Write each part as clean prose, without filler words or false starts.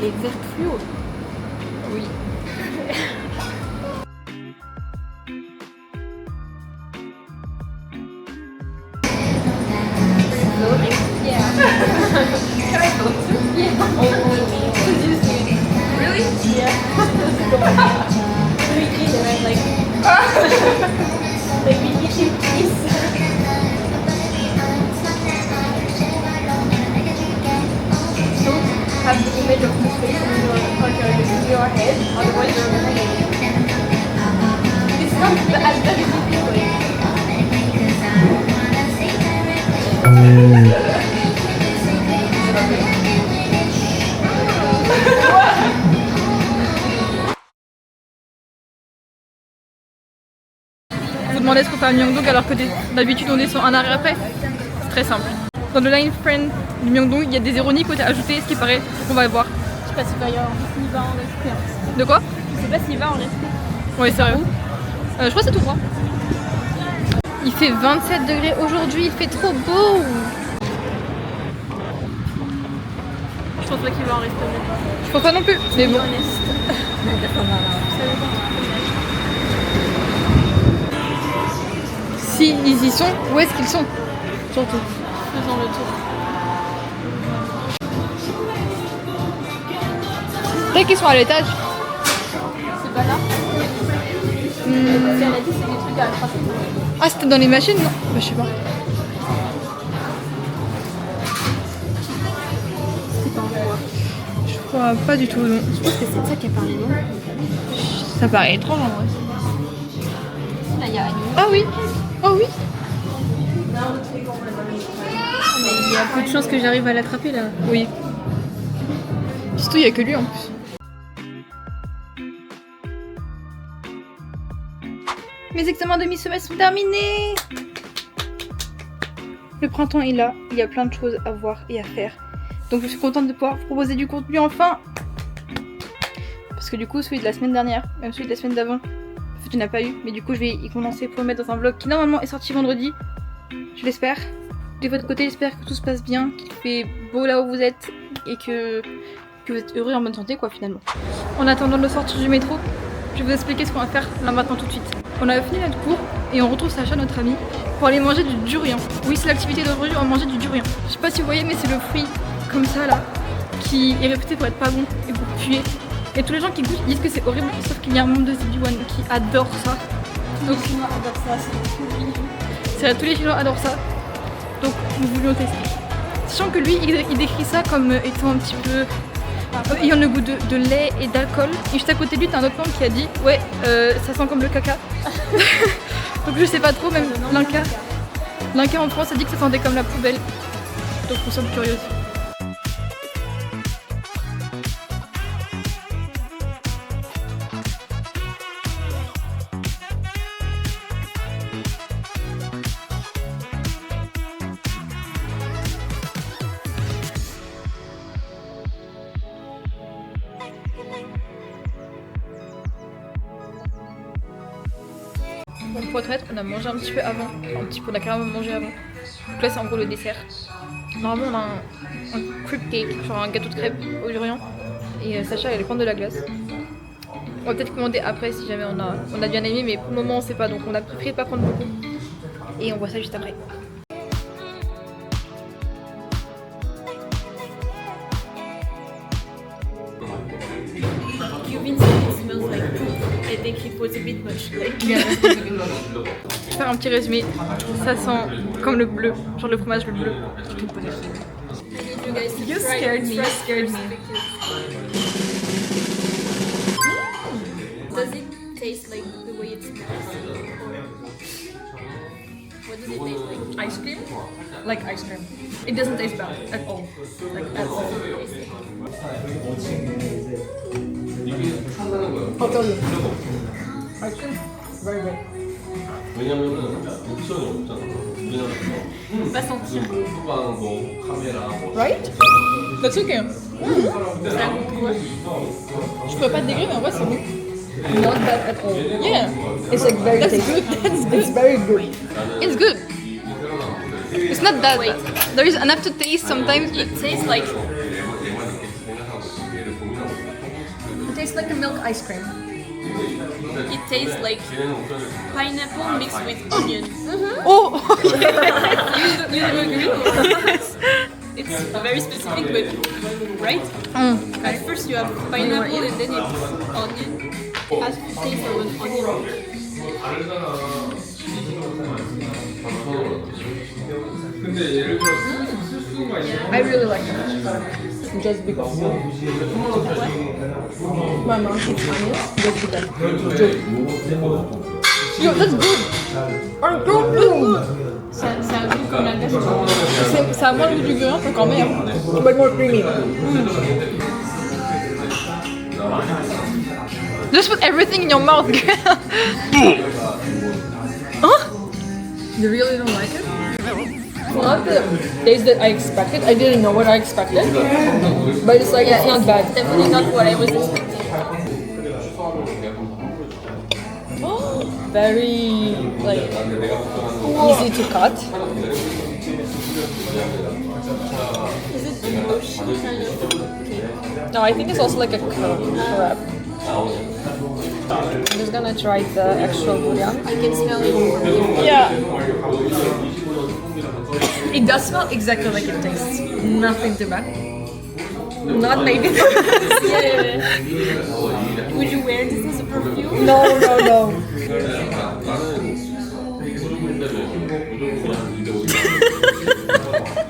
Elle est verte fluo. Oui. Really? Yeah. We eat and I'm like, maybe eating peace. Don't have the image of this face in your head, otherwise you're gonna hate it. It's not as bad as you Vous demandez ce qu'on fait à Myeongdong alors que d'habitude on descend un arrêt après. C'est très simple. Dans le line friend du Myeongdong, il y a des ironies qui ont été ajoutées, ce qui paraît qu'on va voir. Je sais pas s'il va y en rester. De quoi? Je sais pas s'il va en rester. Oui, sérieux. Je crois que c'est tout droit. Il fait 27 degrés aujourd'hui, il fait trop beau. Je pense pas qu'il va en rester. Je pense pas non plus, mais bon. Si ils y sont, où est-ce qu'ils sont? Surtout. Faisons le tour. Peut-être qu'ils sont à l'étage. C'est pas là. Si elle a dit c'est des trucs à attraper. Ah, c'était dans les machines, non? Bah, je sais pas. C'est en quoi? Je crois pas du tout, non. Je pense que c'est de ça qu'elle parlait, non? Ça paraît étrange en vrai. Là, il y a Annie. Ah oui. Oh oui. Mais il y a peu de chances que j'arrive à l'attraper là. Oui. Surtout, il n'y a que lui en plus. Mes examens de mi-semestre sont terminés. Le printemps est là, il y a plein de choses à voir et à faire. Donc je suis contente de pouvoir vous proposer du contenu enfin. Parce que du coup, celui de la semaine dernière, même celui de la semaine d'avant, en fait, il n'y en a pas eu. Mais du coup, je vais y condenser pour le mettre dans un vlog qui normalement est sorti vendredi. Je l'espère. De votre côté, j'espère que tout se passe bien, qu'il fait beau là où vous êtes et que vous êtes heureux et en bonne santé quoi finalement. En attendant de sortir du métro, je vais vous expliquer ce qu'on va faire là maintenant tout de suite. On a fini notre cours et on retrouve Sacha, notre ami, pour aller manger du durian. Oui, c'est l'activité d'aujourd'hui, on va manger du durian. Je sais pas si vous voyez, mais c'est le fruit comme ça là, qui est réputé pour être pas bon et pour puer. Et tous les gens qui goûtent disent que c'est horrible, sauf qu'il y a un membre de Zidiwan qui adore ça. Donc Chinois adorent ça, c'est tous les Chinois adorent ça. Donc nous voulions tester. Sachant que lui, il décrit ça comme étant un petit peu ayant le goût de lait et d'alcool. Et juste à côté de lui, t'as un autre membre qui a dit ouais, ça sent comme le caca. Donc je sais pas trop, même l'Inca en France a dit que ça sentait comme la poubelle. Donc on semble curieux. Bon, pour être honnête, on a mangé un petit peu avant. Enfin, un petit peu, on a carrément mangé avant. Donc là, c'est en gros le dessert. Normalement, on a un crepe cake, genre un gâteau de crêpes au durian. Et Sacha, elle prendre de la glace. On va peut-être commander après si jamais on a bien aimé, mais pour le moment, on sait pas. Donc on a préféré pas prendre beaucoup. Et on voit ça juste après. Kevin said it smells like poop. I think it was a bit much. Like, Je vais faire un petit résumé. Ça sent comme le bleu, genre le fromage le bleu. you guys to You try scared it me, you first scared me. Does it taste like the way it smells? What does it taste like? Ice cream? Like ice cream. It doesn't taste bad at all. Like at all. I'll tell you. Ice cream? Very good. 왜냐면은 옵션이 없잖아. 왜냐면 Pas sentir. 유튜브랑 뭐 카메라 뭐 Right? That's okay. Je pourrais pas te décrire, mais en vrai, c'est bon. Not bad at all. Yeah, It's like very that's tasty. good. That's good. It's very good. It's good. It's not that bad. There is enough to taste sometimes. It tastes like like a milk ice cream. It tastes like pineapple mixed with onion. Oh. You agree? It's very specific, but right? At first you have pineapple and then it's onion. Has the taste of an onion. I really like it. Just because. My mom eats onions just because. Yo, that's good. Oh, that's good. Ça a un goût comme la gâche. Ça a moins le goût du gruyère, c'est encore meilleur. But more creamy. Just put everything in your mouth. You really don't like it? Not the taste that I expected. I didn't know what I expected. But it's like, it's not bad. Definitely not what I was expecting. Very, like, easy to cut. Is it the ocean kind of cake? No, I think it's also like a crab. I'm just gonna try the actual bouillon. I can smell it from here. Yeah. It does smell exactly like it tastes. Nothing too bad. Not maybe. Would you wear this as a perfume? No.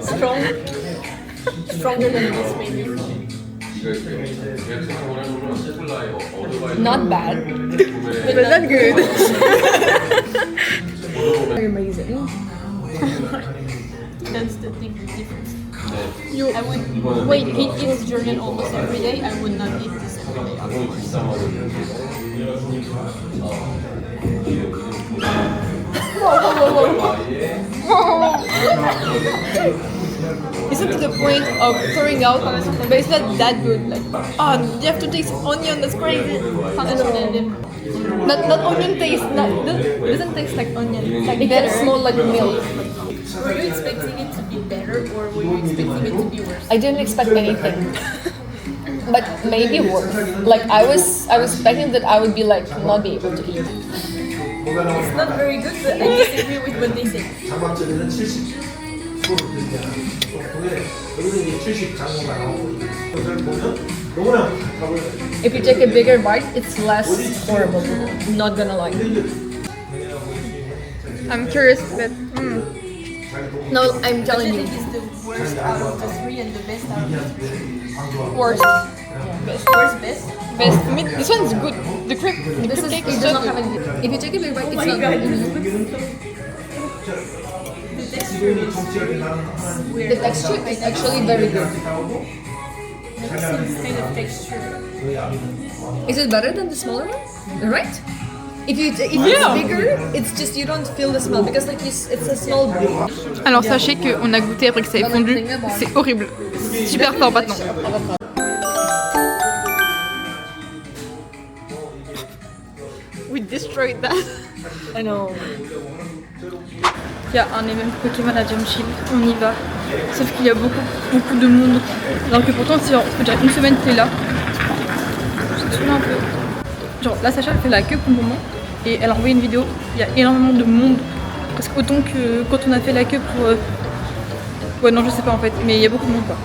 Strong. Stronger than this maybe. Not bad. But not good. Very amazing. That's the thing, the difference. I would eat this Jordan almost every day. I would not eat this every day. Of course. Isn't to the point of throwing out, but it's not that good. Like, oh, you have to taste onion. That's crazy. Not onion taste. It doesn't taste like onion. It's like It better. can smell like milk. Were you expecting it to be better or were you expecting it to be worse? I didn't expect anything. But maybe worse. Like I was expecting that I would be like not be able to eat. It's not very good, but I disagree with what they say. 자막절에는 70%거든요. 여기서 이제 70장고가 나오고 그걸 보면 너무나 답을 If you take a bigger bite, it's less horrible. Not gonna lie. I'm curious, but No, I'm telling It you. is the worst out of the three and the best out of the three. worst. Worst, best? Best. I mean, this one's good. The crepe This is, cake it is does so not have good. any. If you take a big bite, it's my not. God. 지금이 정치력이 나는 하나는 The texture is actually very good. Never seen this kind of texture. Is it better than the smaller one? Right? If it's bigger, it's just you don't feel the smell because like it's a small bit. Alors sachez qu'on a goûté après que ça ait fondu. C'est horrible. C'est super fort maintenant. We destroyed that. I know. Il y a un événement Pokémon à Jump Shield, on y va. Sauf qu'il y a beaucoup de monde. Alors que pourtant, c'est déjà une semaine qu'il est là. Ça me saoule un peu. Genre là, Sacha elle fait la queue pour le moment. Et elle a envoyé une vidéo. Il y a énormément de monde. Parce qu'autant que quand on a fait la queue pour. Ouais, non, je sais pas en fait. Mais il y a beaucoup de monde quoi.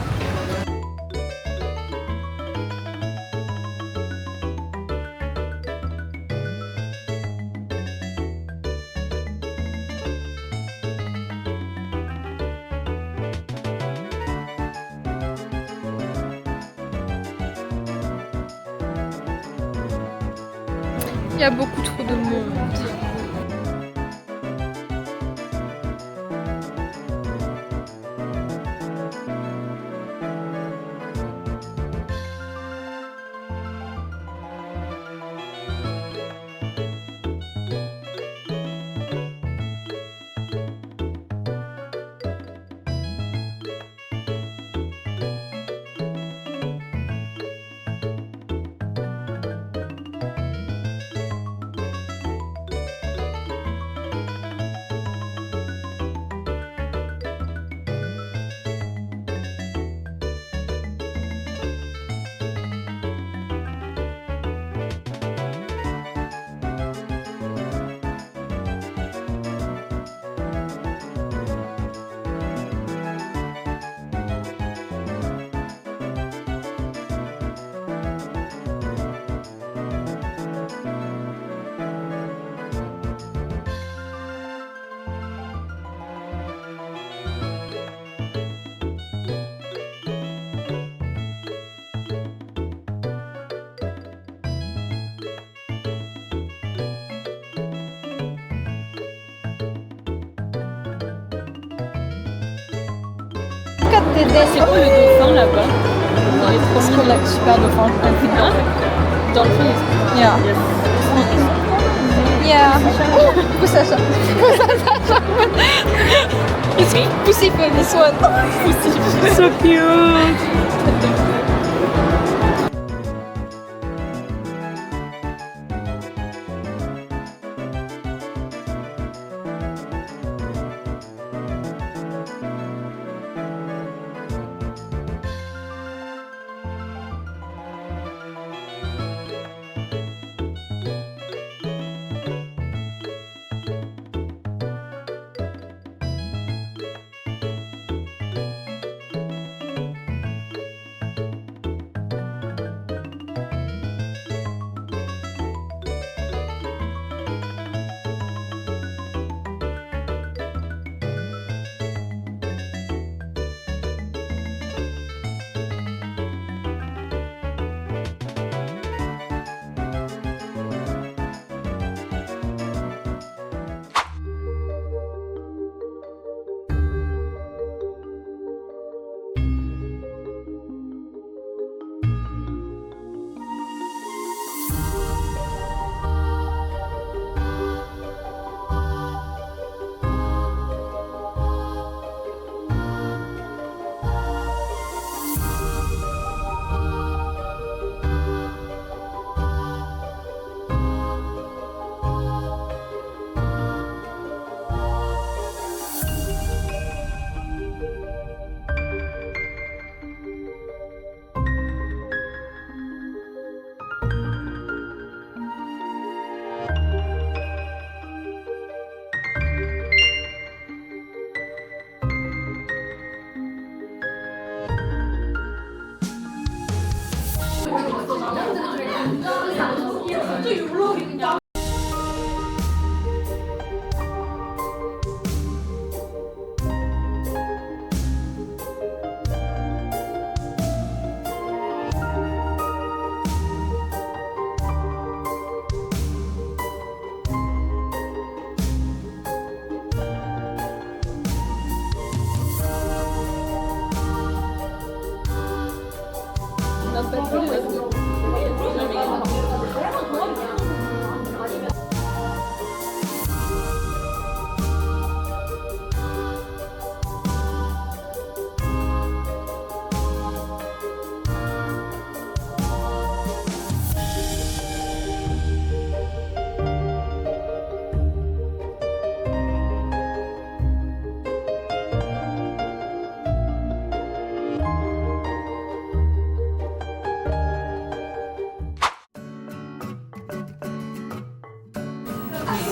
Il y a beaucoup trop de monde. Des C'est quoi le dauphin là-bas? Dans les Parce premiers qu'on a super dauphin. Un coup de Hein? Dolphin is Yeah. Yeah. Oh, Sacha. It's pussy for this one. so cute.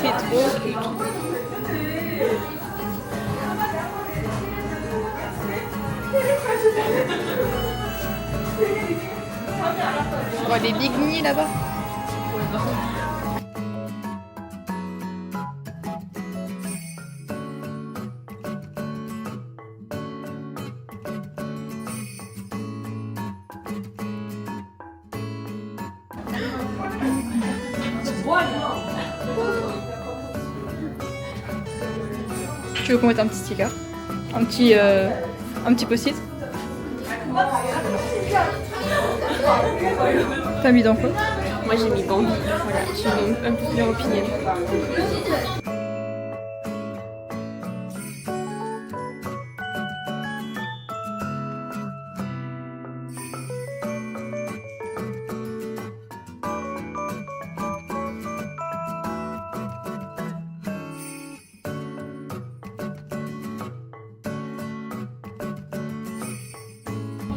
C'est trop cute. On voit des bignis là-bas. Tu veux qu'on mette un petit sticker? Un petit post-it? T'as mis dans quoi? Moi j'ai mis Bambi, voilà, je suis un peu plus opinion.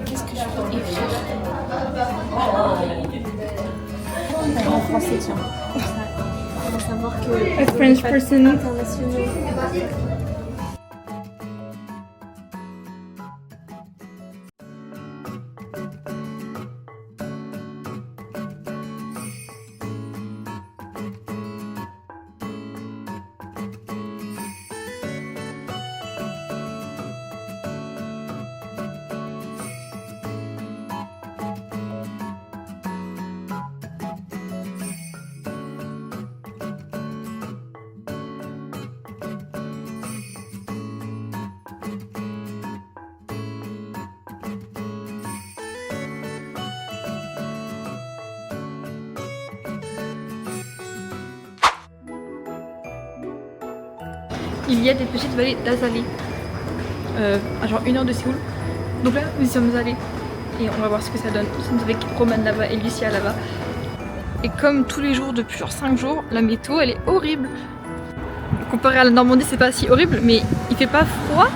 Qu'est-ce que je peux écrire en français, tiens. On va savoir que A French person. internationaux. il y a des petites vallées d'Azalée, à genre 1 heure de Séoul. Donc là, nous y sommes allés et on va voir ce que ça donne. Nous sommes avec Roman là-bas et Lucia là-bas. Et comme tous les jours depuis genre 5 jours, la météo elle est horrible. Comparé à la Normandie, c'est pas si horrible, mais il fait pas froid,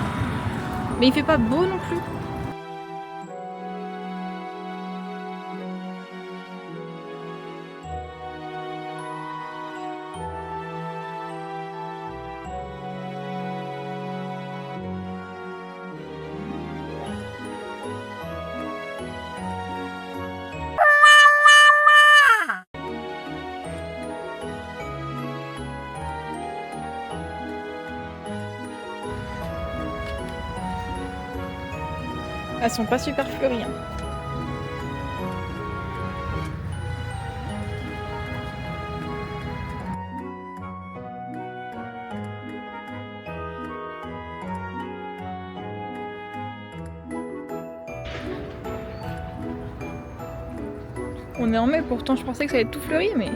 mais il fait pas beau non plus. Elles sont pas super fleuries. Hein. On est en mai, pourtant je pensais que ça allait être tout fleuri, mais...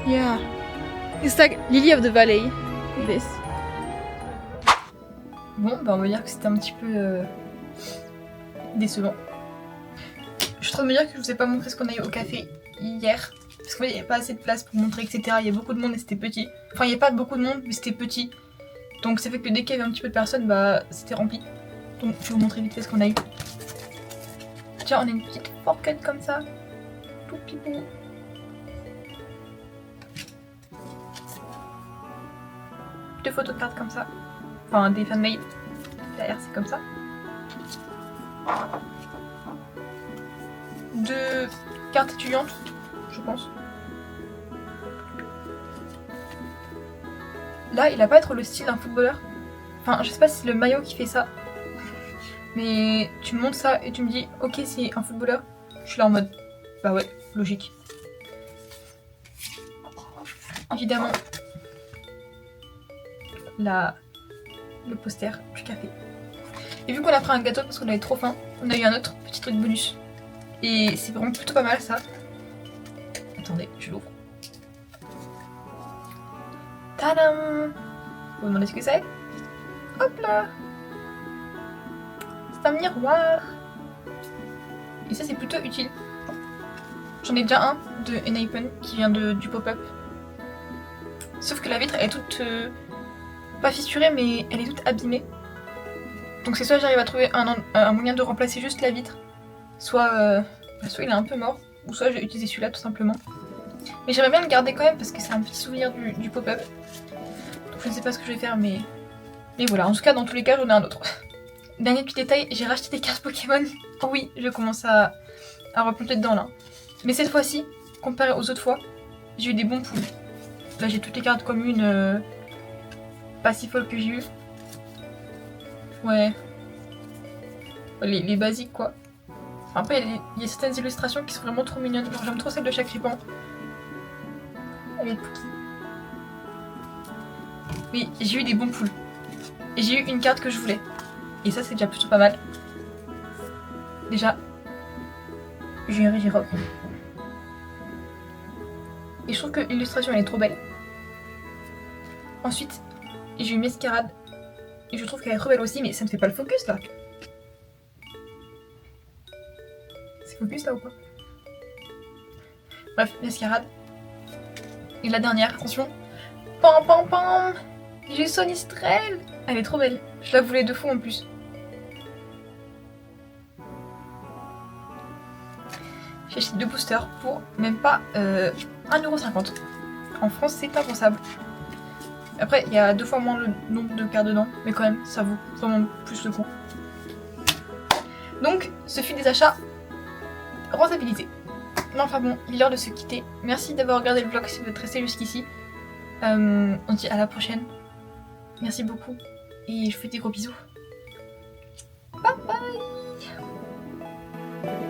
Yeah, it's like Lily of the Valley. This. Bon, bah on va dire que c'était un petit peu décevant. Je suis en train de me dire que je vous ai pas montré ce qu'on a eu au café hier. Parce qu'il n'y avait pas assez de place pour montrer, etc. Il y a beaucoup de monde et c'était petit. Enfin, il n'y a pas beaucoup de monde, mais c'était petit. Donc ça fait que dès qu'il y avait un petit peu de personnes, bah c'était rempli. Donc je vais vous montrer vite fait ce qu'on a eu. Tiens, on a une petite forquette comme ça. Tout pipou. Deux photos de cartes comme ça. Enfin, des fan-made. Derrière, c'est comme ça. Deux cartes étudiantes, je pense. Là, il a pas être le style d'un footballeur. Enfin, je sais pas si c'est le maillot qui fait ça. Mais tu me montres ça et tu me dis, ok, c'est un footballeur. Je suis là en mode, bah ouais, logique. Évidemment, le poster du café. Et vu qu'on a pris un gâteau parce qu'on avait trop faim, on a eu un autre petit truc bonus. Et c'est vraiment plutôt pas mal ça. Attendez, je l'ouvre. Tadam! Vous vous demandez ce que c'est? Hop là! C'est un miroir! Et ça c'est plutôt utile. J'en ai déjà un de Enhypen qui vient du pop-up. Sauf que la vitre elle est toute... pas fissurée mais elle est toute abîmée. Donc c'est soit j'arrive à trouver un moyen de remplacer juste la vitre, soit il est un peu mort, ou soit j'ai utilisé celui-là tout simplement. Mais j'aimerais bien le garder quand même parce que c'est un petit souvenir du pop-up. Donc je ne sais pas ce que je vais faire mais voilà, en tout cas dans tous les cas j'en ai un autre. Dernier petit détail, j'ai racheté des cartes Pokémon. Oh oui, je commence à replonger dedans là. Mais cette fois-ci, comparé aux autres fois, j'ai eu des bons pouls. Là j'ai toutes les cartes communes pas si folles que j'ai eu. Ouais. Les basiques quoi. Enfin, après il y a certaines illustrations qui sont vraiment trop mignonnes. Genre j'aime trop celle de Chakripan. Elle est Pookie. Oui, j'ai eu des bons pouls. Et j'ai eu une carte que je voulais. Et ça c'est déjà plutôt pas mal. Déjà, j'ai eu un Regirock. Et je trouve que l'illustration elle est trop belle. Ensuite, j'ai eu Mescarade. Et je trouve qu'elle est trop belle aussi, mais ça ne fait pas le focus là. C'est focus là ou quoi? Bref, Mescarade. Et la dernière, attention. Pam pam pam! J'ai eu Sonistrel! Elle est trop belle. Je la voulais de fou en plus. J'ai acheté 2 boosters pour même pas 1,50€. En France, c'est impensable. Après, il y a 2 fois moins le nombre de cartes dedans, mais quand même, ça vaut vraiment plus le coup. Donc, ce fut des achats rentabilisés. Mais enfin bon, il est l'heure de se quitter. Merci d'avoir regardé le vlog si vous êtes resté jusqu'ici. On dit à la prochaine. Merci beaucoup. Et je fais des gros bisous. Bye bye.